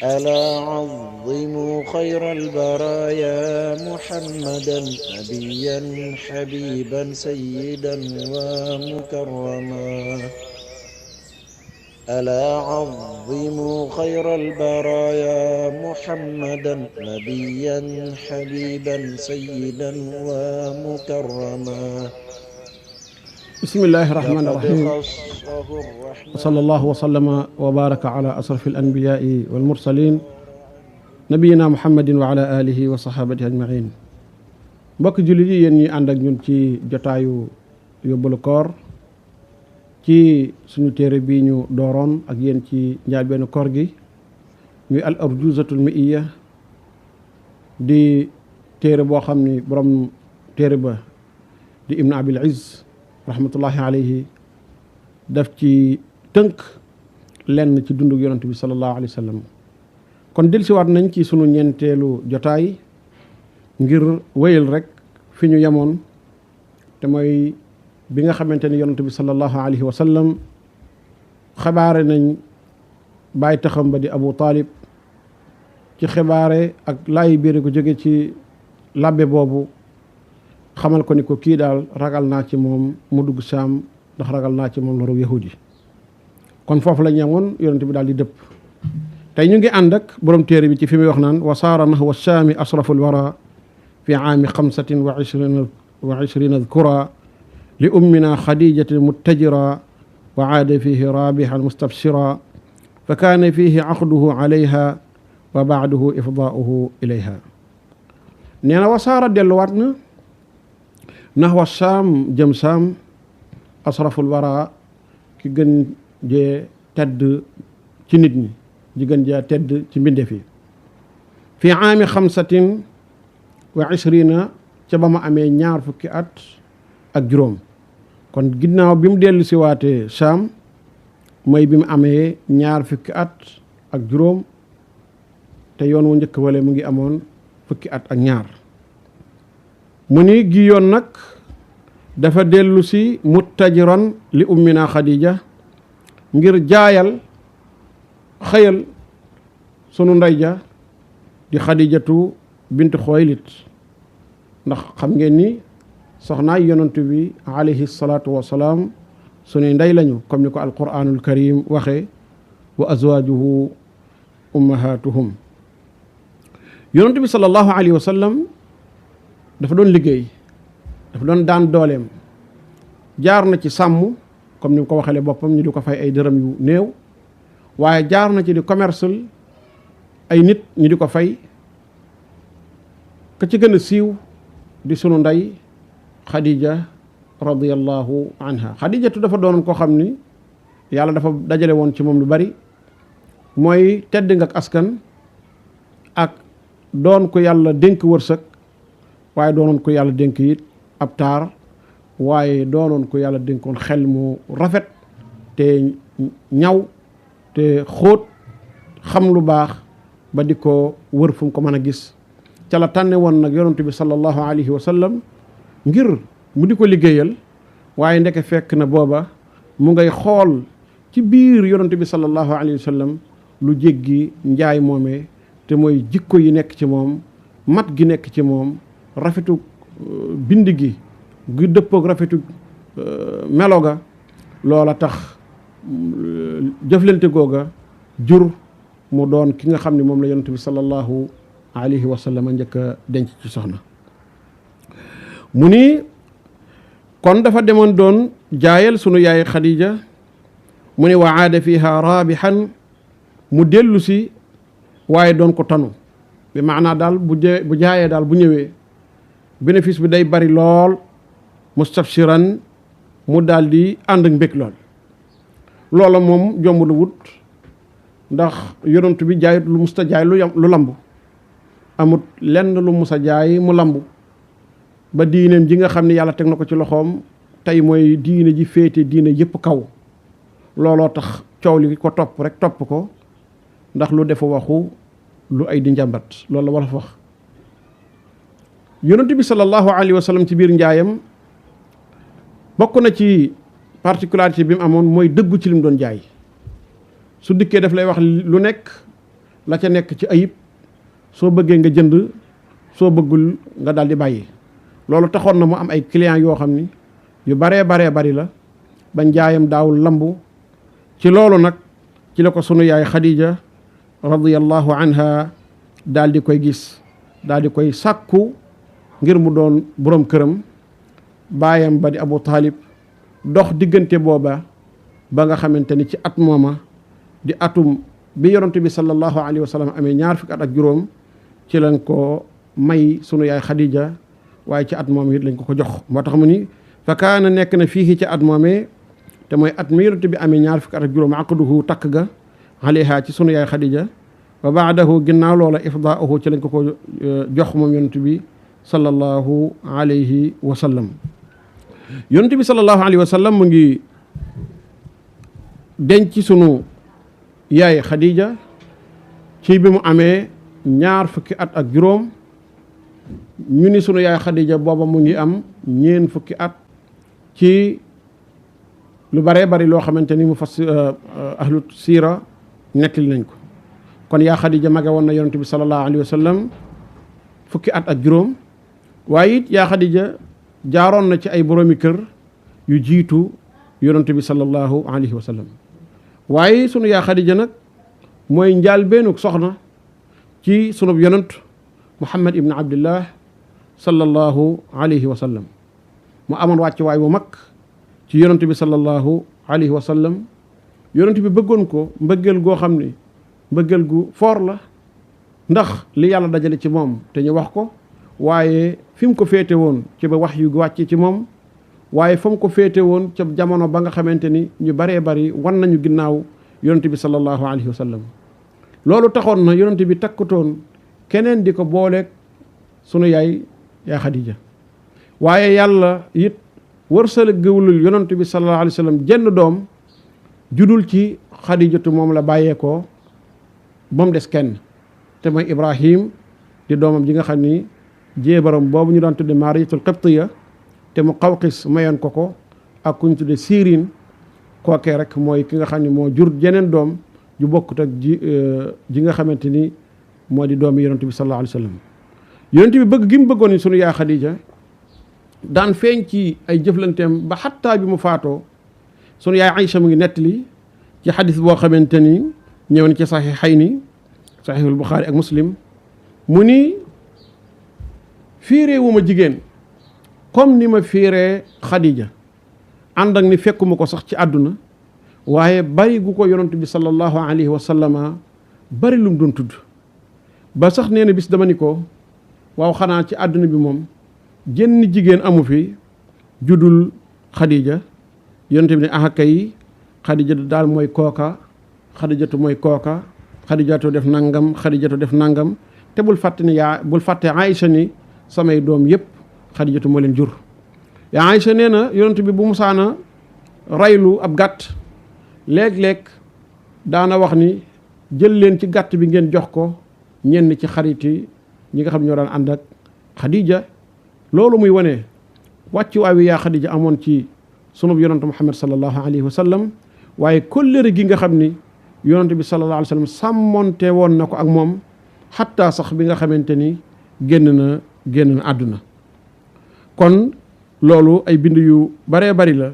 ألا عظموا خير البرايا محمدا نبيا حبيبا سيدا ومكرما ألا عظموا خير البرايا محمدا نبيا حبيبا سيدا ومكرما بسم الله الرحمن الرحيم وصلى الله وسلم وبارك على أشرف الأنبياء والمرسلين نبينا محمد وعلى آله وصحابته أجمعين mbokk jullit yi yéen ñi ànd ak ñun ci jotaayu yóbbalu koor ci suñu téere bi ñu dooroon ak yéen ci njaalbeenu koor gi muy al arjuzatul mi'iyya di téere boo xam ni borom téere ba di ibn abil izz rahmatullahi alayhi daf ci tënk lenn ci dundug yonent bi sallallahu alayhi wa sallam kon dellusiwaat nañ ci sunu ñeenteelu jotaay ngir wéyal rek fi ñu yemoon te mooy bi nga xamante ni yonent bi sallallahu alayhi wa sallam xabaare nañ bàyyi taxam ba di Abu Talib ci xibaare ak laayi biir ko jóge ci labbe boobu xamal ko ni ko kii daal ragal naa ci moom mu dugg Saam ndax ragal naa ci moom loru yahudi kon foofu la ñemoon yonent bi daal di dëpp tey ñu ngi ànd ak borom téere bi ci fi muy wax naan wa saara nahwa Saami asraful wara fi aami 25 dhkura li ummina xadijati muttajira wa aada fihi rabihan mustabsira fa kaana fihi aqduhu alayha wa ba'duhu ifdaa'uhu ilayha nee na wasaara delluwaat na naxwa saam jëm saam asraful wara ki gën jee tedd ci nit ñi ji gën jee tedd ci mbindeef yi fi aami 25 ca ba ma amee 20 at ak juróom kon ginnaaw bi mu dellu si waatee saam mooy bi mu amee 20 at ak juróom te yoon wu njëkk wale mu ngi amoon 10 at ak ñaar mu ni gi yoon nag dafa dellu si muttajiran li ummina Khadija ngir jaayal xëyal sunu ndey ja di Khadijatu bint Xuwaylid ndax xam ngeen ni soxnaay yonent bi alayhi salaatu wasalaam sunuy ndey lañu comme ni ko alquranul karim waxe wa azwajuhu ummahatuhum yonent bi sallallahu alayhi wa sallam dafa doon liggéey dafa doon daan dooleem jaar na ci sàmm comme ni mu ko waxale boppam ñu di ko fay ay dërëm yu néew waaye jaar na ci di commercial ay nit ñu di ko fay ka ci gën a siiw di sunu ndey Khadija radiyallahu anha Khadijatu dafa doonoon koo xam ni yàlla dafa dajale woon ci moom lu bari mooy tedd nga ak askan ak doon ko yàlla dénk wërsëg waaye doonoon ko yàlla dénk it ab taar waaye doonoon ko yàlla dénkoon xel mu rafet te ñaw te xóot xam lu baax ba di ko wër fu mu ko mën a gis ca la tànne woon nag yonent bi sallallahu alayhi wa sallam ngir mu di ko liggéeyal waaye ndeke fekk na booba mu ngay xool ci biir yonent bi sallallahu alayhi wa sallam lu jéggi njaay moomee te mooy jikko yi nekk ci moom mat gi nekk ci moom rafetu bind gi gu dëppook rafetu melo ga loola tax jëflante googa jur mu doon ki nga xam ne moom la yonent bi sallallahu alayhi wa sallam njëkk a denc ci soxna mu ni kon dafa demoon doon jaayal sunu yaay Khadija mu ni wa aada fiha rabihan mu dellu si waaye doon ko tanu bi maanaa daal bu jaayee daal bu ñëwee bénéfice bi day bari lool mustabshiran mu daal di ànd ak mbég lool loola moom jomb lu wut ndax yonent bi jaayut lu musta jaay lu lamb amut lenn lu musa jaay mu lamb ba diineem ji nga xam ne yàlla teg na ko ci loxoom tey mooy diine ji féete diine yëpp kaw looloo tax coow li ko topp rek topp ko ndax lu defa waxu lu ay di njàmbat loolu la wala fa wax yonent bi sallallahu alayhi wa sallam ci biir njaayam bokk na ci particularité bi mu amoon mooy dëggu ci li mu doon jaay su dikkee daf lay wax lu nekk la ca nekk ci ayib soo bëggee nga jënd soo bëggul nga daal di bàyyi. loolu taxoon na mu am ay clients yoo xam ni yu baree bari la ba njaayam daawul lambu. ci loolu nag ci la ko sunu yaay Khadija radiyallahu anha daal di koy gis daal di koy sàkku ngir mu doon borom këram. baayam ba di Abu Talib dox diggante booba ba nga xamante ni ci at mooma di atum bi yonent bi sallallahu alayhi wa sallam amee 20 fukki at ak juróom ci lañ ko may sunu yaay Khadija. waaye ci at moom it lañ ko jox moo tax mu ni fa kaana nekk na fii ci at moomee te mooy at mi yonent bi amee 20 fukki at ak juróom aqduhu takk ga alayha ci sunu yaay Khadija wa baadahu ginnaaw loola ifdaahu ci lañ ko jox moom yonent bi sallallahu alayhi wa sallam. yonent bi sallallahu alayhi wa sallam mu ngi denc sunu yaay Khadija ci bi mu amee 20 fukki at ak juróom. ñu ni sunu yaay Khadija booba mu ngi am 20 fukki at ci lu baree bari loo xamante ni mu fas ahlu siira nettali nañ ko. kon yaa Khadija mage woon na yonent bi sallallahu alayhi wa sallam fukki at ak juróom. waaye it yaa Khadija jaaroon na ci ay boroomi kër yu jiitu yonent bi sallallahu alayhi wa sallam. waaye sunu yaa Khadija nag mooy njaal beenuk soxna ci sunub yonent Muhammad ibn Abdillah sallallahu alayhi wa sallam. mu amoon wàcc waay bu mag ci yonent bi sallallahu alayhi wa sallam. yonent bi bëggoon ko mbëggeel goo xam ne mbëggeel gu foor la ndax li yàlla dajale ci moom te ñu wax ko. waaye fi mu ko féete woon ci ba wax yu wàcce ci moom. waaye fa mu ko féete woon ca jamono ba nga xamante ni ñu baree bari wan nañu ginnaaw yonent bi sallallahu alayhi wa sallam. loolu taxoon na yonent bi takkutoon keneen di ko booleeg sunu yaay Khadija. waaye yàlla it wërsëg gëwlul yonent bi sallallahu alayhi wa sallam jenn doom judul ci Khadijatu moom la bàyyeekoo ba mu des kenn te mooy Ibrahim di doomam ji nga xam ni jéebaram boobu ñu daan tudde Maariyatul Qibtiya te mu Qawqis mayoon ko ak ku ñu tudde Sirin kookee rek mooy ki nga xam ne moo jur jeneen doom ju bokkut ak ji nga xamante ni moo di doomi yonent bi sallallahu alayhi wa sallam. yonent bi bëgg gi mu bëggoon ni sunu yaay Khadija daan feeñ ci ay jëflanteem ba xattaa bi mu faatoo sunu yaay Aïcha mu ngi nettali ci xadis boo xamante ni ñëw na ci saxiixayni saxiixul Buxaari ak Muslim mu ni fiiree wu ma jigéen comme ni ma fiiree Khadija ànd ak ni fekkuma ko sax ci àdduna waaye bari gu ko yonent bi sallallahu alayhi wa sallama bari lu mu doon tudd ba sax nee na bis dama ni ko waaw xanaa ci àdduna bi moom jenn jigéen amu fi judul Khadija. yonent bi ne kay Khadijatu daal mooy kooka Khadijatu mooy kooka Khadijatu def nangam Khadijatu def nangam te bul fàtte Aïcha ni samay doom yépp Khadijatu moo leen jur. yaa Aïcha nee na yonent bi bu musaana raylu ab gàtt léeg-léeg daana wax ni jël leen ci gàtt bi ngeen jox ko ñenn ci xarit yi ñi nga xam ñoo daan ànd ak Khadija. loolu muy wane wàccu waay wi yaa Khadija amoon ci sunub yonent Muhammad sallallahu alayhi wa sallam. waaye kóllëre gi nga xam ni yonent bi sallallahu alayhi wa sallam sàmmonte woon na ko ak moom xattaa sax bi nga xamante ni génn na àdduna. kon loolu ay bind yu baree bari la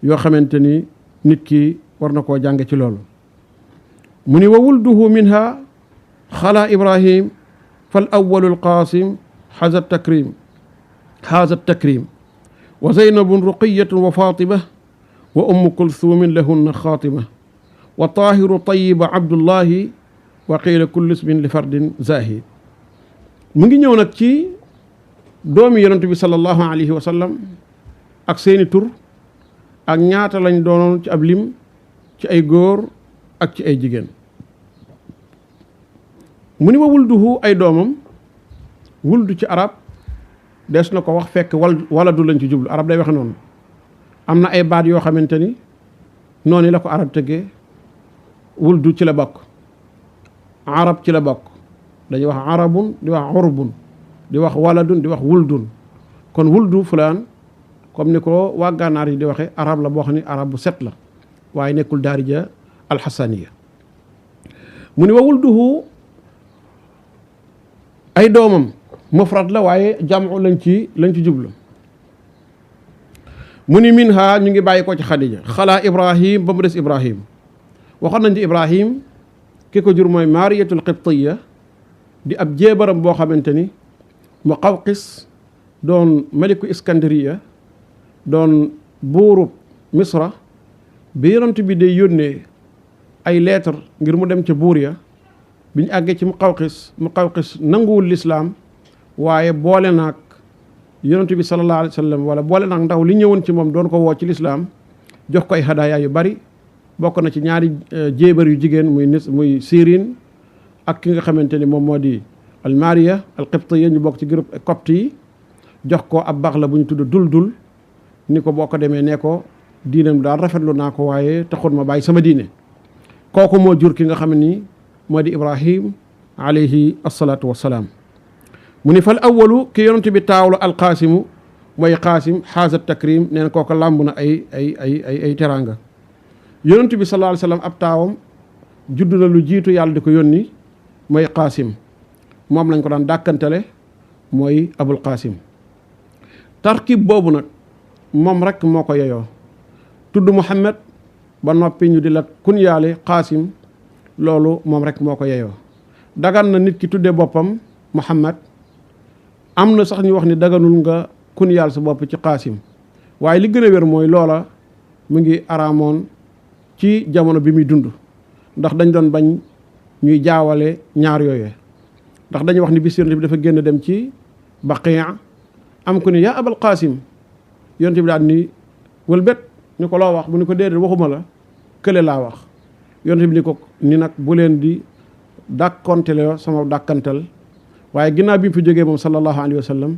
yoo xamante ni nit ki war na koo jàng ci loolu. mu ni wa wulduhu minha xala Ibrahim fal awwalu alqaasim xaza takrim wa zeynabun ruqiyatun wa fatima wa ummu kulthumin lahunna xaatima wa taahiru tayiba abdullahi wa qiila kullu ismin li fardin zahid. mu ngi ñëw nag ci doomi yonent bi sallallahu alayhi wa sallam ak seeni tur ak ñaata lañ doonoon ci ab lim ci ay góor ak ci ay jigéen. mu ni wa wulduhu ay doomam wuldu ci arab des na ko wax fekk waladu lañ ci jublu arab day waxe noonu. am na ay baat yoo xamante ni noonu la ko arab tëggee wuldu ci la bokk arab ci la bokk dañuy wax arabun di wax urbun di wax waladun di wax wuldun. kon wuldu fulaan comme ni ko waa gànnaar yi di waxe arab la boo xam ni arab bu set la waaye nekkul daarija alxasaniya. mu ni wa wulduhu ay doomam mufrad la waaye jamu lañ ci jublu mu ni minha ñu ngi bàyyi ko ci Xadija xalaa Ibrahim ba mu des Ibrahim waxoon nañ ci Ibrahim ki ko jur mooy Maariyatul Qibtiya di ab jéebaram boo xamante ni Muqawqis doon maliku Iskandariya doon buurub Misra bi yonent bi day yónnee ay lettre ngir mu dem ca buur ya bi ñu àggee ci Muqawqis nanguwul lislaam waaye boole naag yonent bi sallallahu alayhi wa sallam wala boole naag ndaw li ñëwoon ci moom doon ko woo ci lislaam jox ko ay hadaaya yu bari bokk na ci ñaari jéebar yu jigéen muy Sirin ak ki nga xamante ni moom moo di al Mariya al Qibtiya ñu bokk ci groupe copte yi jox ko ab baax la bu ñu tudd dul ni ko boo ko demee nee ko diinam daal rafetlu naa ko waaye taxul ma bàyyi sama diine kooku moo jur ki nga xam ni moo di Ibrahim alayhi asalaatu wassalaam mu ni fal awalu ki yonent bi taawlu alqaasimu mooy qaasim xaasa takrim nee na kooku làmb na ay teraanga yonent bi sallallahu alayhi wa sallam ab taawam judd na lu jiitu yàlla di ko yónni mooy qaasim moom lañ ko daan dàkkantale mooy abul qaasim tarkib boobu nag moom rek moo ko yeyoo tudd Muhammad ba noppi ñu di la kunyaale qaasim loolu moom rek moo ko yeyoo dagan na nit ki tuddee boppam Muhammad am na sax ñu wax ni daganul nga kunyaal sa bopp ci qaasim waaye li gën a wér mooy loola mu ngi araamoon ci jamono bi muy dund ndax dañ doon bañ ñuy jaawale ñaar yooyee ndax dañuy wax ni bis yonent bi dafa génn dem ci Baqiya am ku ni yaa abal qaasim yonent bi daal ni wëlbét ni ko loo wax mu ni ko déedéet waxuma la kële laa wax yonent bi ni ko ni nag bu leen di dàkkontele sama dàkkantal waaye ginnaaw bi mu fi jógee moom sallallahu alayhi wa sallam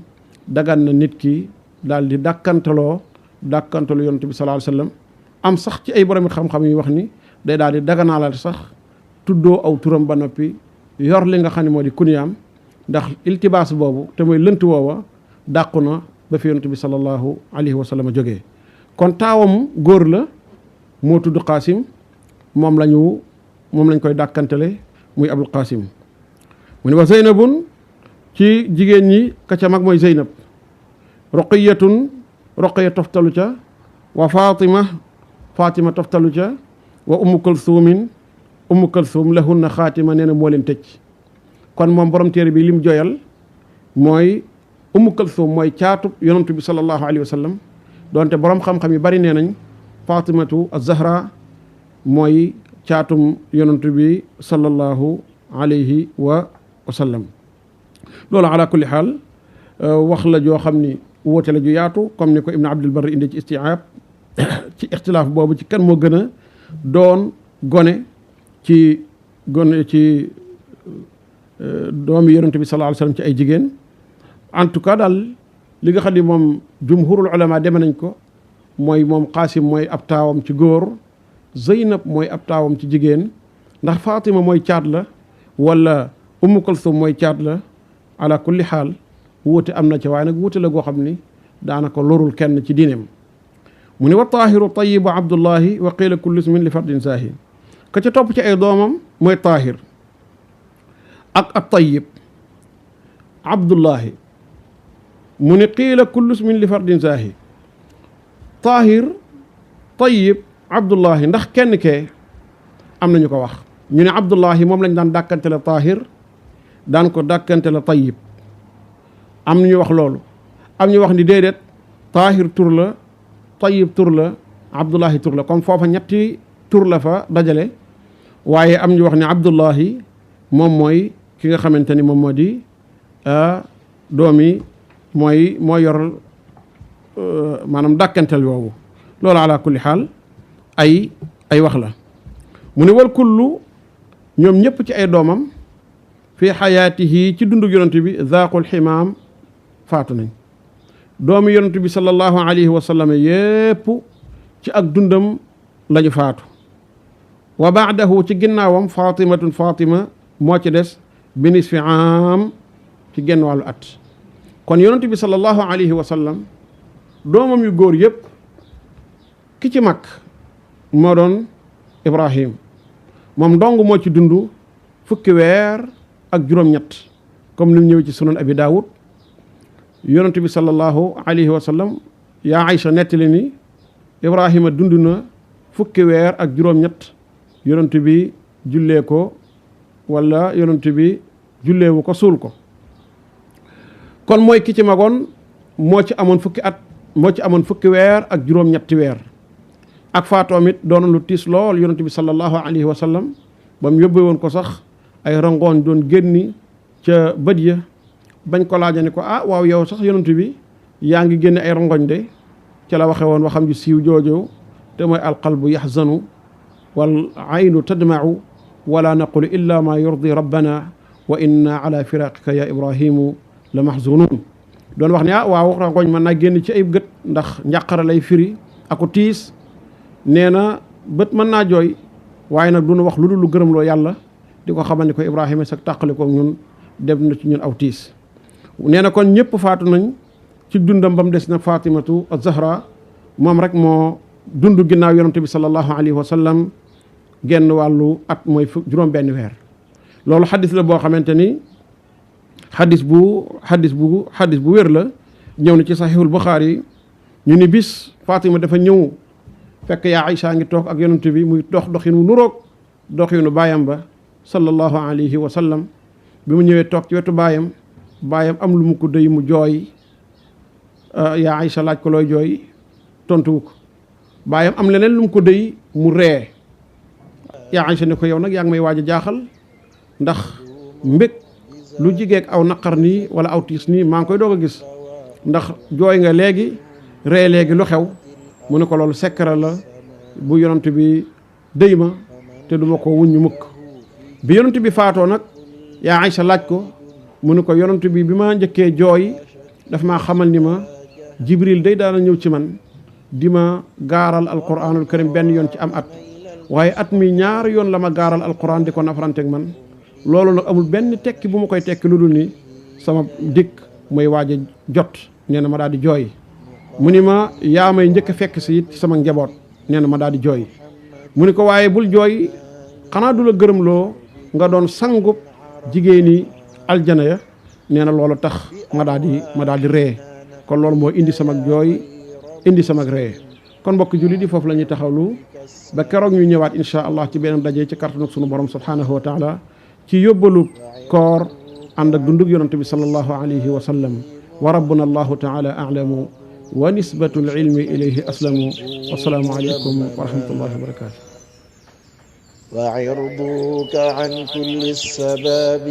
dagan na nit ki daal di dàkkantalu yonent bi sallallahu alayhi wa sallam am sax ci ay borom xam-xam yu wax ni day daal di daganaalal sax tuddoo aw turam ba noppi yor li nga xam ne moo di kuniyaam ndax iltibaas boobu te mooy lënt woowa dàqu na ba fi yonent bi sallallahu alayhi wa sallam jógee kon taawam góor la moo tudd Qaasim moom lañ koy dàkkantale muy Abul Qaasim mu ne wa Zeynabun ci jigéen ñi ka ca mag mooy Zeynab Ruqiya toftalu ca wa Fatima toftalu ca wa Ummu Kulthum lahunna xaatima nee na moo leen tëj kon moom borom téere bi lim joyal mooy Ummu Kulthum mooy caatub yonent bi sallallahu alayhi wa sallam donte borom xam-xam yi bari nee nañ Fatimatu az-Zahra mooy caatum yonent bi sallallahu alayhi wa sallam loolu ala kulli xaal wax la joo xam ni wóote la ju yaatu comme ni ko Ibn Abdul Barr indi ci isti'aab ci ixtilaaf boobu ci kan moo gën a doon gone ci doomi yonent bi sallallahu alayhi wa sallam ci ay jigéen en tout cas daal li nga xam ni moom jumhurul ulama deme nañ ko mooy moom Qaasim mooy ab taawam ci góor Zeynab mooy ab taawam ci jigéen ndax Fatima mooy caat la wala Ummu Kulthum mooy caat la ala kulli xaal wuute am na ci waaye nag wuute la goo xam ni daanaka lorul kenn ci diineem mu ni wa taahiru tayibu abdullahi wa qiila kullu ismin li fardin zaahi ka ca topp ci ay doomam mooy taahir ak at tayib abdullahi mu ni qiila kullu ismin li fardin zaahi taahir tayib abdullahi ndax kenn kee am nañu ko wax ñu ne abdullahi moom lañ daan dàkkante la taahir daan ko dàkkante la tayib am ñu wax loolu am ñu wax ni déedéet taahir tur la tayib tur la abdullahi tur la comme foofa ñetti tur la fa dajale waaye am ñu wax ni abdullahi moom mooy ki nga xamante ni moom moo di doomi mooy yor maanaam dàkkantel woowu loolu ala kulli xaal ay wax la mu ne wal kullu ñoom ñëpp ci ay doomam fi xayaatihi ci dundu yonent bi zaaqul ximaam faatu nañ doomi yonent bi sallallahu alayhi wa sallam yépp ci ak dundam lañu faatu wa baadahu ci ginnaawam fatima moo ci des binis fi am ci genn wàllu at kon yonent bi sallallahu alayhi wa sallam doomam yu góor yépp ki ci mag moo doon Ibrahim moom dong moo ci dund fukki weer ak juróom-ñett comme ni mu ñëwee ci sunan abi daawud yonent bi sallallahu alayhi wa sallam yaa Aïcha nettali ni Ibrahima dund na fukki weer ak juróom-ñett yonent bi jullee ko wala yonent bi julleewu ko suul ko kon mooy ki ci magoon moo ci amoon fukki weer ak juróom-ñetti weer ak faatoom it doon lu tiis lool yonent bi sallallahu alayhi wa sallam ba mu yóbbee woon ko sax ay rangooñ doon génni ca bët ya bañ ko laaja ne ko waaw yow sax yonent bi yaa ngi génne ay rangooñ de ca la waxe woon waxam ju siiw joojo te mooy alqalbu yaxzanu wal aynu tadmau wala naqulu illa ma yurdi rabbana wa inna ala firaqika ya ibrahimu la mahzunun doon wax ne waaw rangooñ mën naa génn ci ay gët ndax njàqara lay firi aku tiis nee na bët mën naa jooy waaye nag duna wax lu dul lu gërëmloo yàlla di ko xamal ni ko Ibrahima sax tàqale ko ñun dem na ci ñun aw tiis nee na kon ñëpp faatu nañ ci dundam ba mu des na Fatimatu az-Zahra moom rek moo dund ginnaaw yonante bi sallallahu alayhi wa sallam genn wàllu at mooy juróom benn weer loolu xadis la boo xamante ni xadis bu wér la ñëw na ci saxiixul Buxaari ñu ni bis Fatima dafa ñëw fekk yaa Aïcha ngi toog ak yonante bi muy doxin wu nuroog doxinu baayam ba sallallahu alayhi wa sallam bi mu ñëwee toog ci wetu baayam am lu mu ko dëy mu jooy yaa Aïcha laaj ko looy jooy tontuwu ko baayam am leneen lu mu ko dëy mu ree yaa Aïcha ne ko yow nag yaa ngi may waaj a jaaxal ndax mbég lu jigeek aw naqar nii wala aw tiis nii maa ngi koy doog a gis ndax jooy nga léegi ree léegi lu xew mu ne ko loolu sekkara la bu yonent bi dëy ma te duma ko wuññu mukk bi yonent bi faatoo nag yaa Aïcha laaj ko mu ne ko yonent bi ma njëkkee jooy daf maa xamal ni ma Jibril day daana ñëw ci man di ma gaaral alquranul karim benn yoon ci am at waaye at mi ñaari yoon la ma gaaral alquran di ko nafaranteeg man loolu nag amul benn tekki bu ma koy tekki lu dul ni sama dikk mooy waaj a jot nee na ma daal di jooy mu ni ma yaa may njëkk a fekk si it sama njaboot nee na ma daal di jooy mu ni ko waaye bul jooy xanaa du la gërëmloo nga doon sangub jigéeni aljana ya nee na loolu tax ma daal di ree kon loolu moo indi sama jooy indi sama ree kon mbokk julli di foofu la ñuy taxawlu ba keroog ñu ñëwaat insha allah ci beneen daje ci kàttanu sunu borom subhanahu wa taala ci yóbbalu koor ànd ak dundug yonante bi sallallahu alayhi wa sallam wa rabbuna allahu taala a'lamu wa nisbatu al-ilmi ilayhi aslamu wassalaamu alaykum wa rahmatullahi wa barakatuh وعرضك عن كل السباب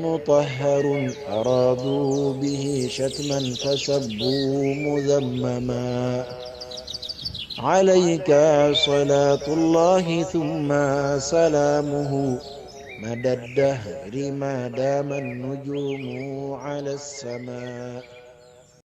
مطهر أرادوا به شتما فسبوا مذمما عليك صلاة الله ثم سلامه مدى الدهر ما دام النجوم على السماء